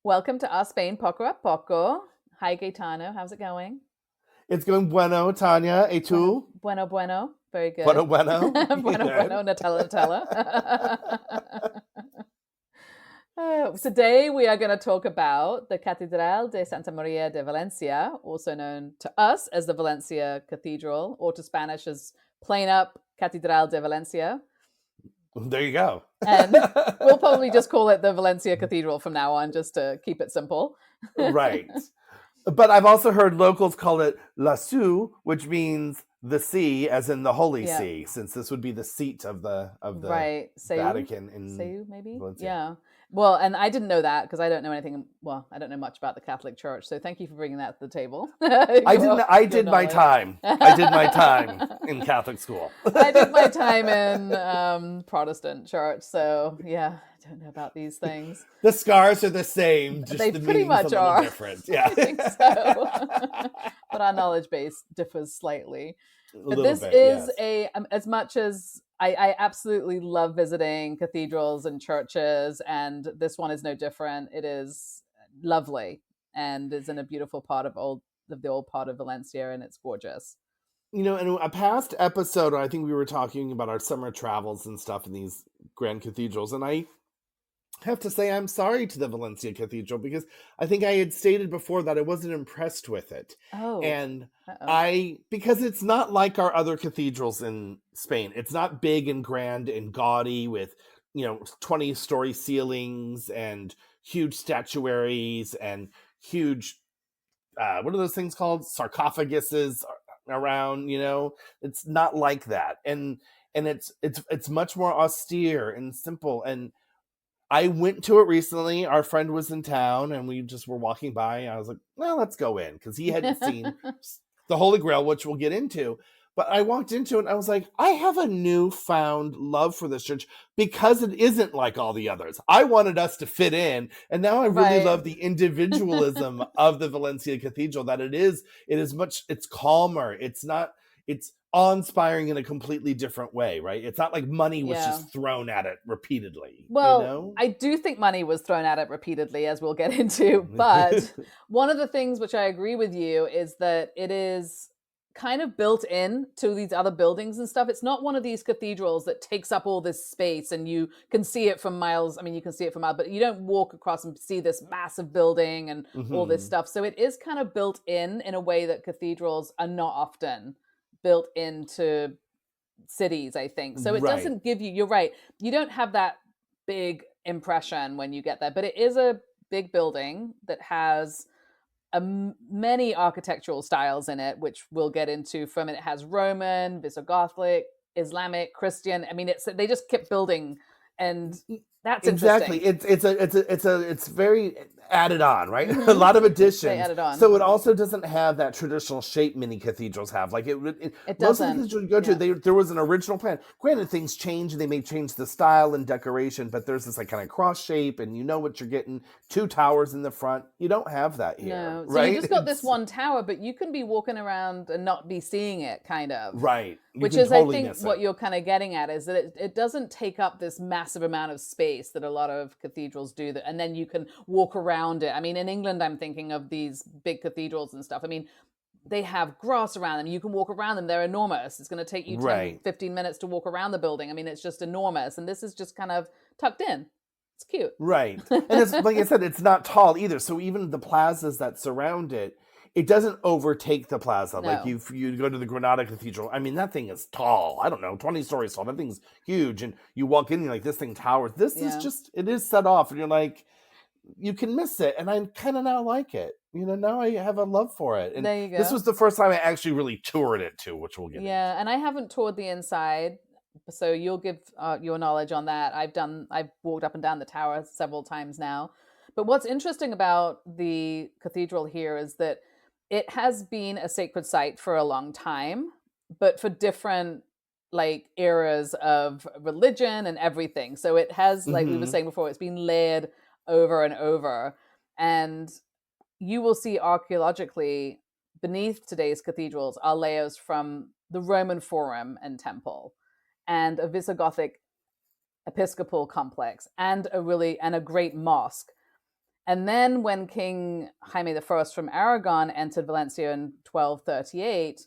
Welcome to Our Spain Poco a Poco. Hi, Gaetano. How's it going? It's going bueno, Tanya. Et Bueno, tu? bueno, bueno. Very Bueno, good. bueno. Bueno, Good. bueno. Nutella, Nutella. Today we are going to talk about the Catedral de Santa Maria de Valencia, also known to us as the Valencia Cathedral, or to Spanish as plain up Catedral de Valencia. There you go. And we'll probably just call it the Valencia Cathedral from now on, just to keep it simple. Right. But I've also heard locals call it La Su, which means the sea, as in the Holy Yeah. See, since this would be the seat of the Right. Vatican in Seu, maybe? Valencia. Yeah. Well, and I didn't know that because I don't know anything. Well, I don't know much about the Catholic Church. So thank you for bringing that to the table. I did my time. I did my time in Catholic school. I did my time in Protestant church. So yeah, I don't know about these things. The scars are the same. Just They the pretty meaning's much a little are. different. Yeah. I think so. But our knowledge base differs slightly. But this bit, is yes. as much as I absolutely love visiting cathedrals and churches, and this one is no different. It is lovely and is in a beautiful part of the old part of Valencia, and it's gorgeous. You know, in a past episode, I think we were talking about our summer travels and stuff in these grand cathedrals, and I have to say I'm sorry to the Valencia Cathedral because I think I had stated before that I wasn't impressed with it. Oh, And uh-oh. because it's not like our other cathedrals in Spain. It's not big and grand and gaudy with, 20-story ceilings and huge statuaries and huge, what are those things called? Sarcophaguses around, it's not like that. And it's much more austere and simple. And I went to it recently. Our friend was in town and we just were walking by. And I was like, well, let's go in because he hadn't seen the Holy Grail, which we'll get into. But I walked into it and I was like, I have a newfound love for this church because it isn't like all the others. I wanted us to fit in. And now I really Right. love the individualism of the Valencia Cathedral, that it's calmer. It's awe-inspiring in a completely different way, right? It's not like money was just thrown at it repeatedly. Well, I do think money was thrown at it repeatedly, as we'll get into. But one of the things which I agree with you is that it is kind of built in to these other buildings and stuff. It's not one of these cathedrals that takes up all this space and you can see it from miles. I mean, you can see it from miles, but you don't walk across and see this massive building and all this stuff. So it is kind of built in a way that cathedrals are not often built into cities, I think. So it doesn't give you, you're right, you don't have that big impression when you get there, but it is a big building that has many architectural styles in it, which we'll get into. From it has Roman, Visigothic, Islamic, Christian. I mean, they just kept building, and that's exactly interesting. it's very added on, right? A lot of additions. They added on. So it also doesn't have that traditional shape many cathedrals have. Like it most of the cathedrals you go to, there was an original plan. Granted, things change and they may change the style and decoration, but there's this like kind of cross shape and you know what you're getting. 2 towers in the front. You don't have that here. No. So right? You just got this one tower, but you can be walking around and not be seeing it, kind of. Right. Which is, totally, I think, what you're kind of getting at is that it doesn't take up this massive amount of space that a lot of cathedrals do, that, and then you can walk around it. I mean, in England, I'm thinking of these big cathedrals and stuff. I mean, they have grass around them. You can walk around them. They're enormous. It's going to take you 10, 15 minutes to walk around the building. I mean, it's just enormous. And this is just kind of tucked in. It's cute. Right. And it's, like I said, it's not tall either. So even the plazas that surround it, it doesn't overtake the plaza. No. Like you go to the Granada Cathedral. I mean, that thing is tall. I don't know, 20 stories tall. That thing's huge. And you walk in, you're like, this thing towers. This is just, it is set off. And you're like, you can miss it. And I kind of now like it. Now I have a love for it. And there you go. This was the first time I actually really toured it too, which we'll get into. Yeah, and I haven't toured the inside. So you'll give your knowledge on that. I've walked up and down the tower several times now. But what's interesting about the cathedral here is that it has been a sacred site for a long time, but for different eras of religion and everything. So it has, like we were saying before, it's been layered over and over. And you will see archaeologically beneath today's cathedrals are layers from the Roman Forum and Temple, and a Visigothic episcopal complex, and a great mosque. And then when King Jaime I from Aragon entered Valencia in 1238,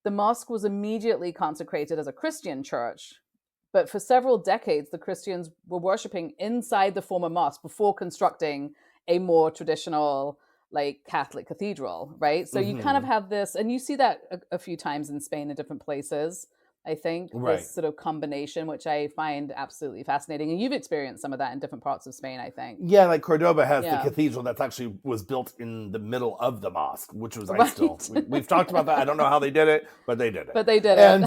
the mosque was immediately consecrated as a Christian church. But for several decades, the Christians were worshipping inside the former mosque before constructing a more traditional, like, Catholic cathedral, right? So you kind of have this, and you see that a few times in Spain in different places, I think, Right. this sort of combination, which I find absolutely fascinating. And you've experienced some of that in different parts of Spain, I think. Yeah, like Cordoba has the Yeah. cathedral that's actually was built in the middle of the mosque, which was Right. we've talked about that. I don't know how they did it, but they did it. But they did it. And,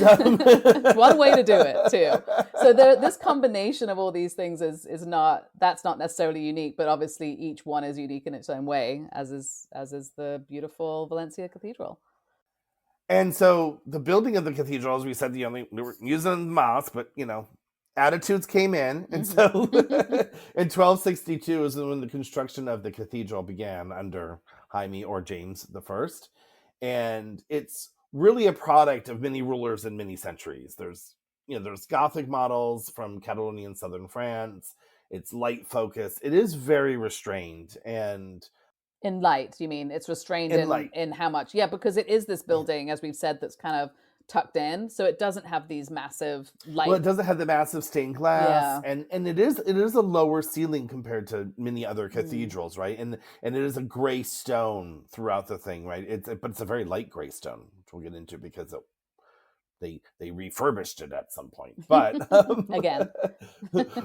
It's one way to do it too. So this combination of all these things is not necessarily unique, but obviously each one is unique in its own way, as is the beautiful Valencia Cathedral. And so the building of the cathedral, as we said, we were using the mosque, but attitudes came in, and so in 1262 is when the construction of the cathedral began under Jaime or James I, and it's really a product of many rulers in many centuries. There's Gothic models from Catalonia and southern France. It's light focused. It is very restrained and. In light, you mean? It's restrained in how much? Yeah, because it is this building, as we've said, that's kind of tucked in, so it doesn't have these massive light. Well, it doesn't have the massive stained glass, and it is a lower ceiling compared to many other cathedrals, right? And it is a gray stone throughout the thing, right? But it's a very light gray stone, which we'll get into because they refurbished it at some point, but again.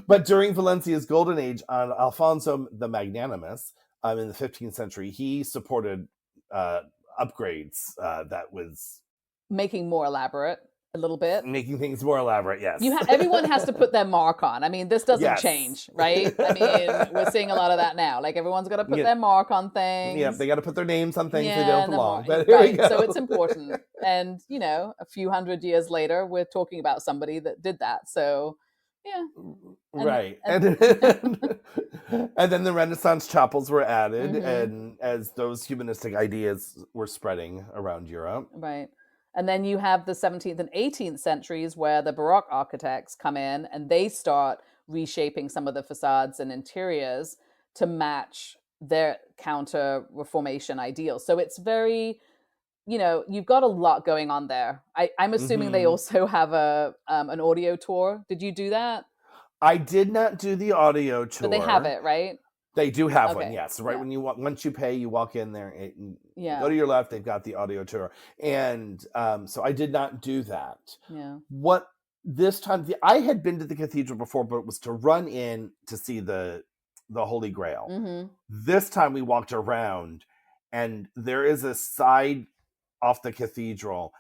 But during Valencia's golden age, on Alfonso the Magnanimous. In the 15th century, he supported upgrades that was making more elaborate a little bit, making things more elaborate. Yes, everyone has to put their mark on. I mean, this doesn't change, right? I mean, we're seeing a lot of that now. Like everyone's got to put their mark on things. Yeah, they got to put their names on things they don't belong. But right, so it's important. And a few hundred years later, we're talking about somebody that did that. So. Yeah. Right. And then the Renaissance chapels were added, and as those humanistic ideas were spreading around Europe. Right. And then you have the 17th and 18th centuries where the Baroque architects come in and they start reshaping some of the facades and interiors to match their counter-Reformation ideals. So it's very... you've got a lot going on there. I'm assuming they also have an audio tour. Did you do that? I did not do the audio tour. But they have it, right? They do have one, yes. Right when once you pay, you walk in there. Go to your left. They've got the audio tour, and so I did not do that. Yeah. What this time? I had been to the cathedral before, but it was to run in to see the Holy Grail. This time we walked around, and there is a side off the cathedral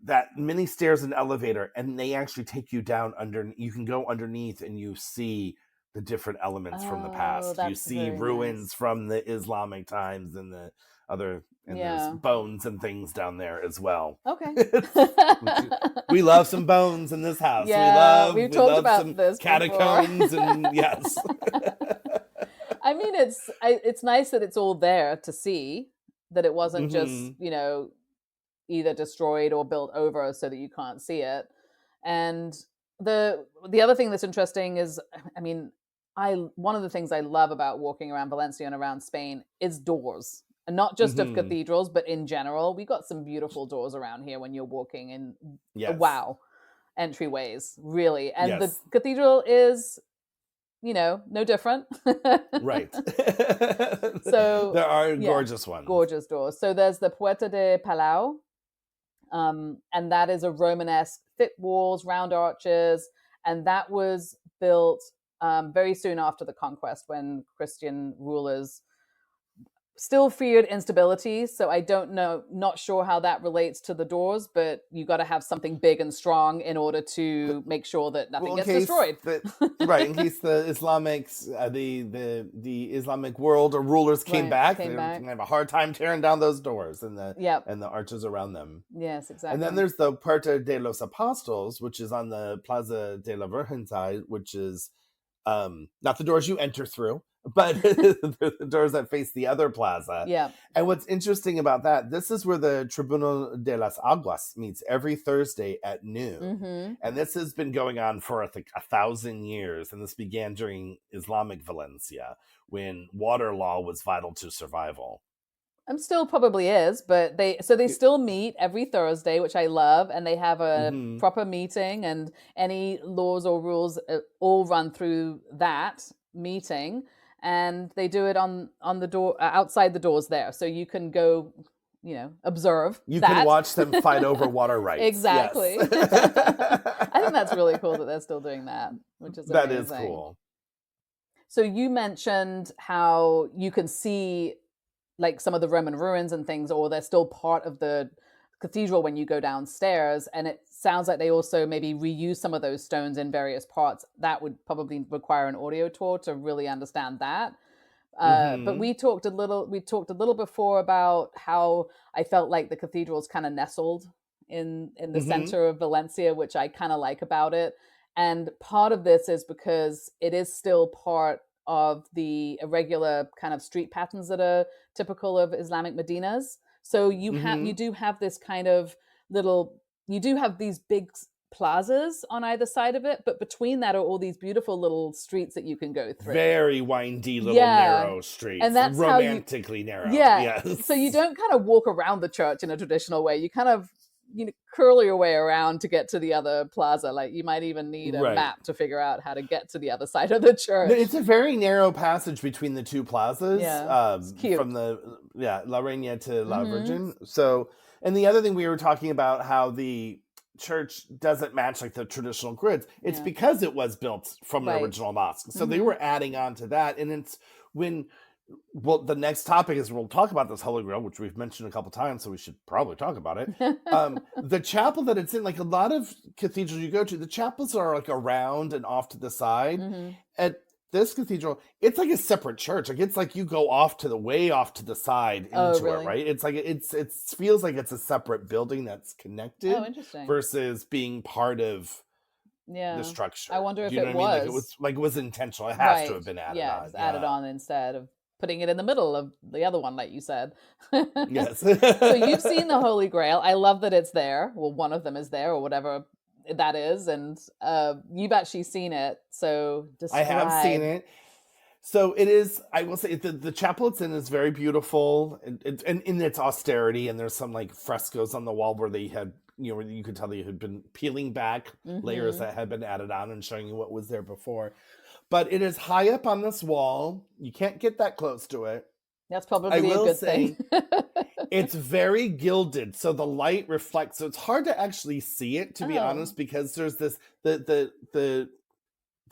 that many stairs and elevator, and they actually take you down under. You can go underneath and you see the different elements from the past. You see ruins from the Islamic times and the other, and there's bones and things down there as well. Okay. We love some bones in this house. Yeah, we've talked about some this catacombs and yes. I mean, it's nice that it's all there to see, that it wasn't just, either destroyed or built over so that you can't see it. And the other thing that's interesting is, I mean, one of the things I love about walking around Valencia and around Spain is doors. And not just of cathedrals, but in general. We got some beautiful doors around here when you're walking in. Wow. Entryways, really. And the cathedral is, no different. Right. So there are gorgeous ones. Gorgeous doors. So there's the Puerta de Palau. And that is a Romanesque, thick walls, round arches. And that was built very soon after the conquest, when Christian rulers still feared instability. So I not sure how that relates to the doors, but you got to have something big and strong in order to make sure that nothing gets destroyed. Right, in case the Islamics, the Islamic world or rulers came back, they're going to have a hard time tearing down those doors and the arches around them. Yes, exactly. And then there's the Puerta de los Apostles, which is on the Plaza de la Virgen side, which is not the doors you enter through, but the doors that face the other plaza. Yeah. And what's interesting about that, this is where the Tribunal de las Aguas meets every Thursday at noon. Mm-hmm. And this has been going on for, I think, 1,000 years. And this began during Islamic Valencia, when water law was vital to survival. And still probably is, but they still meet every Thursday, which I love, and they have a proper meeting, and any laws or rules all run through that meeting, and they do it on the door outside the doors there, so you can go, observe. You can watch them fight over water rights. Exactly. Yes. I think that's really cool that they're still doing that, which is amazing. That is cool. So you mentioned how you can see like some of the Roman ruins and things, or they're still part of the cathedral when you go downstairs. And it sounds like they also maybe reuse some of those stones in various parts. That would probably require an audio tour to really understand that. But we talked a little before about how I felt like the cathedral's kind of nestled in the center of Valencia, which I kind of like about it. And part of this is because it is still part of the irregular kind of street patterns that are typical of Islamic Medinas. So you do have this kind of you do have these big plazas on either side of it, but between that are all these beautiful little streets that you can go through. Very windy little narrow streets. And that's romantically narrow. Yeah. Yes. So you don't kind of walk around the church in a traditional way. You kind of curl your way around to get to the other plaza. Like you might even need a map to figure out how to get to the other side of the church. It's a very narrow passage between the two plazas. Yeah, it's cute. From La Reina to La Virgin. So, and the other thing we were talking about how the church doesn't match like the traditional grids. It's because it was built from an original mosque. So they were adding on to that. And it's when... Well, the next topic is we'll talk about this Holy Grail, which we've mentioned a couple times, so we should probably talk about it. The chapel that it's in, like a lot of cathedrals you go to, the chapels are like around and off to the side. At this cathedral, it's like a separate church. Like it's like you go way off to the side into it, right? It's like it feels like it's a separate building that's connected. Oh, interesting. Versus being part of the structure. I wonder if it was. Like it was intentional. It has to have been added on. Yeah, it was added on instead of putting it in the middle of the other one, like you said. Yes. So you've seen the Holy Grail. I love that it's there. Well, one of them is there, or whatever that is, and you've actually seen it. So describe. I have seen it. So it is. I will say the chapel it's in is very beautiful, and in its austerity. And there's some like frescoes on the wall where they had, where you could tell they had been peeling back layers that had been added on and showing you what was there before. But it is high up on this wall. You can't get that close to it. That's probably a good thing. It's very gilded, so the light reflects. So it's hard to actually see it, to be honest, because there's this the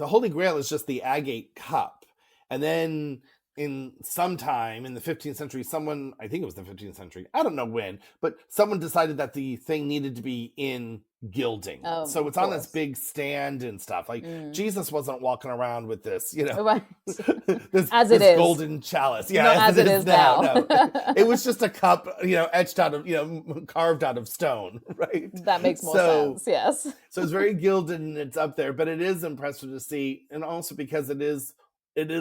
Holy Grail is just the agate cup, and then in sometime in the 15th century, someone, I think it was the 15th century, I don't know when, but someone decided that the thing needed to be in gilding. So it's on this big stand and stuff. Like Jesus wasn't walking around with this, this golden chalice. Yeah, as it is now. No. It was just a cup, etched out of, carved out of stone, right? That makes more sense, yes. So it's very gilded and it's up there, but it is impressive to see. And also because it is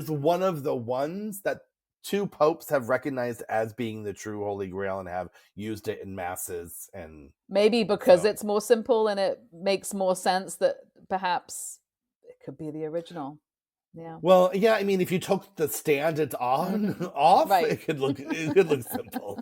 one of the ones that two popes have recognized as being the true Holy Grail and have used it in masses. And maybe because it's more simple and it makes more sense that perhaps it could be the original. Yeah. Well, yeah. I mean, if you took the stand it's off, it could look simple.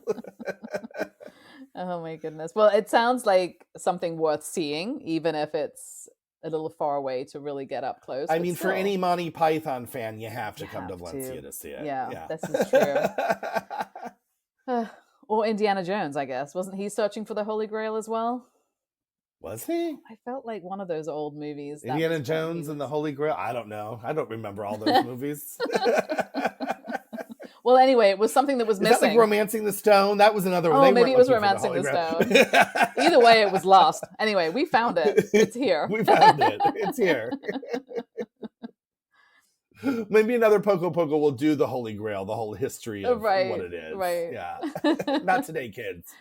Oh my goodness. Well, it sounds like something worth seeing, even if it's a little far away to really get up close. I mean, for any Monty Python fan, you have to come to Valencia to see it. Yeah, this is true. Or Indiana Jones, I guess. Wasn't he searching for the Holy Grail as well? Was he? I felt like one of those old movies. Indiana Jones and the Holy Grail? I don't know. I don't remember all those movies. Well, anyway, it was something that was missing. Is that like Romancing the Stone? That was another one. Oh, maybe it was Romancing the Stone. Either way, it was lost. Anyway, we found it. It's here. We found it. It's here. Maybe another Poco will do the Holy Grail, the whole history of what it is. Right. Yeah. Not today, kids.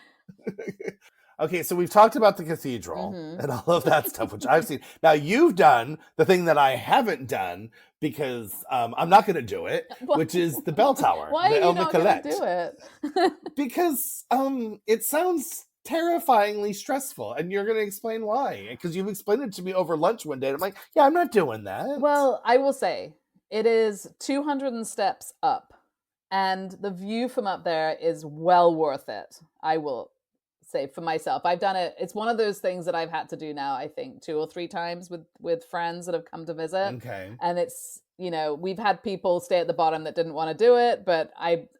Okay, so we've talked about the cathedral Mhm. and all of that stuff, which I've seen. Now you've done the thing that I haven't done because I'm not going to do it, which is the bell tower, Why are the you El not going to Micalet, do it? because it sounds terrifyingly stressful, and you're going to explain why. Because you've explained it to me over lunch one day, and I'm like, yeah, I'm not doing that. Well, I will say it is 200 steps up, and the view from up there is well worth it. I will say for myself. I've done it. It's one of those things that I've had to do now, I think 2 or 3 times with friends that have come to visit. Okay. And it's, we've had people stay at the bottom that didn't want to do it, but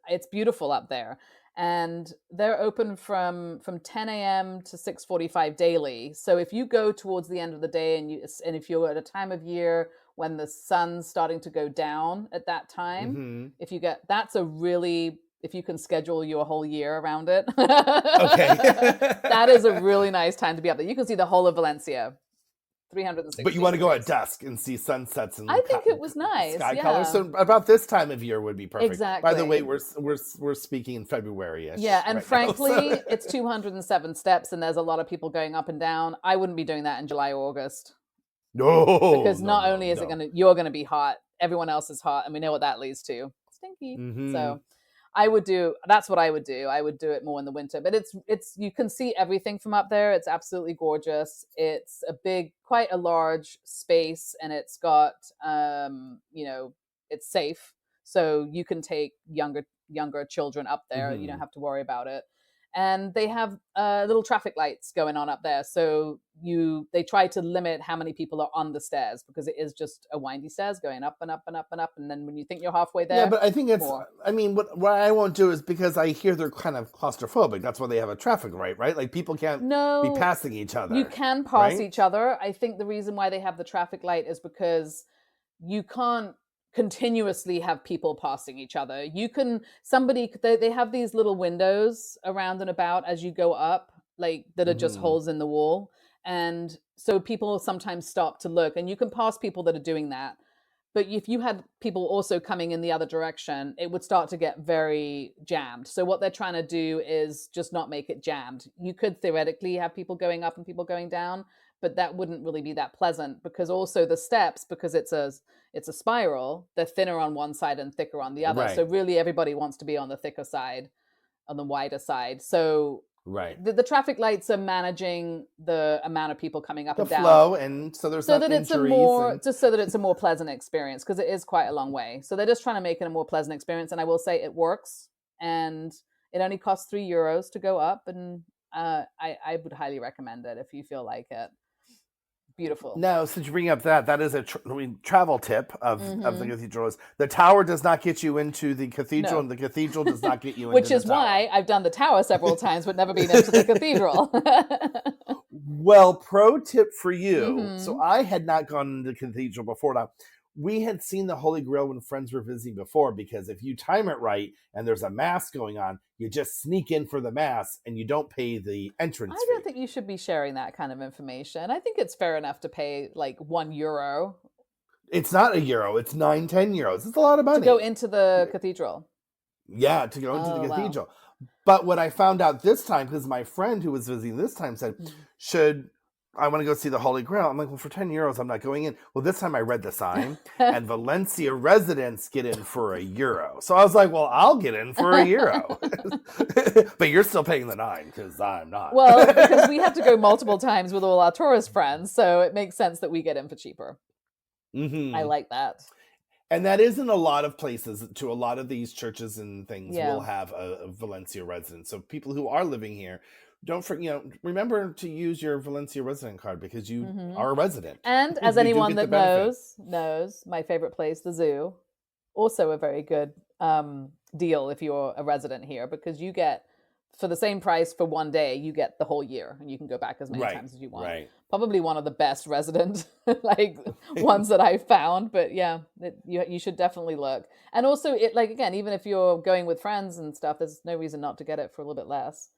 it's beautiful up there. And they're open from 10 a.m. to 6:45 daily. So if you go towards the end of the day and if you're at a time of year when the sun's starting to go down at that time, Mm-hmm. if you can schedule your whole year around it, Okay. that is a really nice time to be up there. You can see the whole of Valencia, 360 But you want to go at degrees. dusk and see sunsets and I think it was nice. sky Yeah, colors. So about this time of year would be perfect. exactly. By the way, we're speaking in February-ish. Yeah, and right frankly, now, so. it's 207 steps, and there's a lot of people going up and down. I wouldn't be doing that in July or August. No, Because not no, only is no. you're gonna be hot, everyone else is hot, and we know what that leads to. Stinky. Mm-hmm. So that's what I would do. I would do it more in the winter. But it's you can see everything from up there. It's absolutely gorgeous. It's quite a large space, and it's got it's safe. So you can take younger children up there. You don't have to worry about it. And they have little traffic lights going on up there, so they try to limit how many people are on the stairs, because it is just a windy stairs going up and up and up and up, and then when you think you're halfway there, Yeah, but I think it's more. I mean, what I won't do is, because I hear they're kind of claustrophobic. That's why they have a traffic light, right? Like, people can't be No, passing each other. you can pass right? each other. I think the reason why they have the traffic light is because you can't continuously have people passing each other. They have these little windows around and about as you go up, like, that are just holes in the wall. And so people sometimes stop to look, and you can pass people that are doing that. But if you had people also coming in the other direction, it would start to get very jammed. So what they're trying to do is just not make it jammed. You could theoretically have people going up and people going down, but that wouldn't really be that pleasant, because also the steps, because it's a spiral, they're thinner on one side and thicker on the other. Right. So really everybody wants to be on the thicker side, on the wider side. So Right. the traffic lights are managing the amount of people coming up The and down, flow, and so there's so not that it's injuries. just so that it's a more pleasant experience, because it is quite a long way. So they're just trying to make it a more pleasant experience, and I will say it works. And it only costs €3 to go up, and I would highly recommend it if you feel like it. Beautiful. Now, since you bring up that is a travel tip of the cathedral is the tower does not get you into the cathedral, No. and the cathedral does not get you Which into is the tower. why I've done the tower several times, but never been into the cathedral. Well, pro tip for you. Mhm. So I had not gone into the cathedral before. Now, we had seen the Holy Grail when friends were visiting before, because if you time it right and there's a mass going on, you just sneak in for the mass and you don't pay the entrance I fee. don't think you should be sharing that kind of information. I think it's fair enough to pay like €1 It's not €1. It's 9-10 euros. It's a lot of money to go into the cathedral. Yeah, to go into Oh, the wow. cathedral. But what I found out this time, because my friend who was visiting this time said, I want to go see the Holy Grail. I'm like, well, for €10, I'm not going in. Well, this time I read the sign, and Valencia residents get in for €1. So I was like, well, I'll get in for €1. But you're still paying the 9, because I'm not. Well, because we have to go multiple times with all our tourist friends, so it makes sense that we get in for cheaper. I like that. And that is in a lot of places. To a lot of these churches and things Yeah. will have a Valencia resident. So people who are living here, remember to use your Valencia resident card, because you are a resident. And as You do anyone get that the benefit. knows, my favorite place, the zoo, also a very good deal if you're a resident here, because you get, for the same price for one day, you get the whole year, and you can go back as many times as you want. Right. Probably one of the best resident ones that I've found, but yeah, you should definitely look. And also, again, even if you're going with friends and stuff, there's no reason not to get it for a little bit less.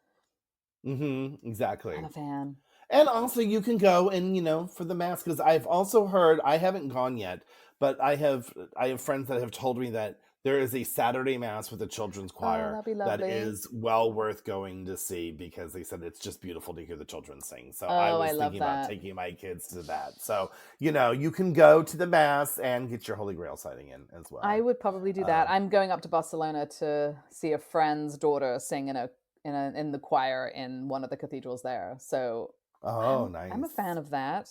Exactly. I'm a fan. And also you can go and, for the mass, because I've also heard, I haven't gone yet, but I have friends that have told me that there is a Saturday Mass with a children's choir that'd be that lovely. is well worth going to see, because they said it's just beautiful to hear the children sing. So Oh, I I was love thinking about that. taking my kids to that. So, you can go to the Mass and get your Holy Grail sighting in as well. I would probably do that. I'm going up to Barcelona to see a friend's daughter sing in the choir in one of the cathedrals there. So nice. I'm a fan of that.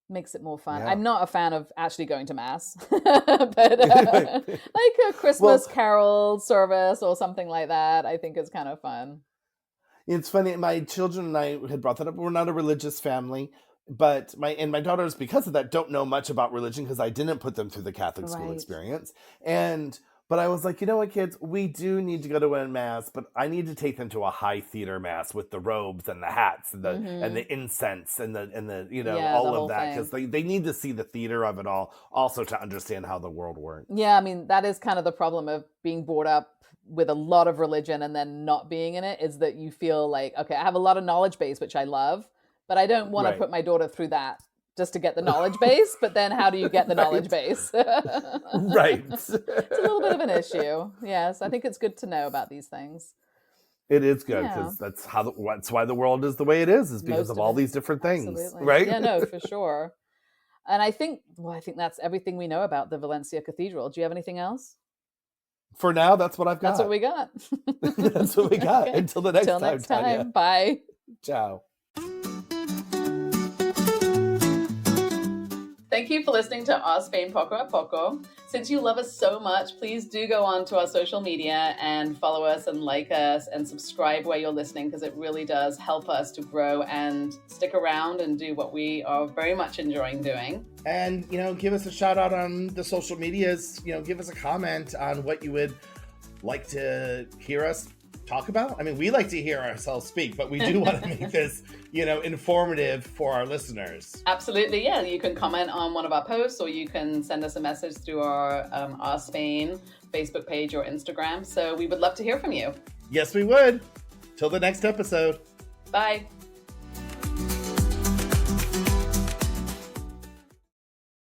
Makes it more fun. Yeah. I'm not a fan of actually going to mass, but like a Christmas carol service or something like that, I think is kind of fun. It's funny. My children and I had brought that up. We're not a religious family, but my daughters, because of that, don't know much about religion, because I didn't put them through the Catholic school experience. But I was like, you know what, kids, we do need to go to a Mass, but I need to take them to a high theater Mass with the robes and the hats and the incense and the all of that, because they need to see the theater of it all, also to understand how the world works. Yeah, I mean, that is kind of the problem of being brought up with a lot of religion and then not being in it, is that you feel like, okay, I have a lot of knowledge base, which I love, but I don't want to put my daughter through that just to get the knowledge base. But then how do you get the knowledge base? Right. It's a little bit of an issue. Yes, I think it's good to know about these things. It is good, because that's why the world is the way it is because of all these different things. Absolutely. Right? Yeah, no, for sure. And I think that's everything we know about the Valencia Cathedral. Do you have anything else? For now, that's what I've got. That's what we got. That's what we got. Okay. Until the next time. Until next time. Bye. Ciao. Thank you for listening to Our Spain Poco a Poco. Since you love us so much, please do go on to our social media and follow us and like us and subscribe where you're listening, because it really does help us to grow and stick around and do what we are very much enjoying doing. And, give us a shout out on the social medias. Give us a comment on what you would like to hear us talk about. I mean, we like to hear ourselves speak, but we do want to make this, informative for our listeners. Absolutely, yeah. You can comment on one of our posts, or you can send us a message through our Spain Facebook page or Instagram. So we would love to hear from you. Yes, we would. Till the next episode. Bye.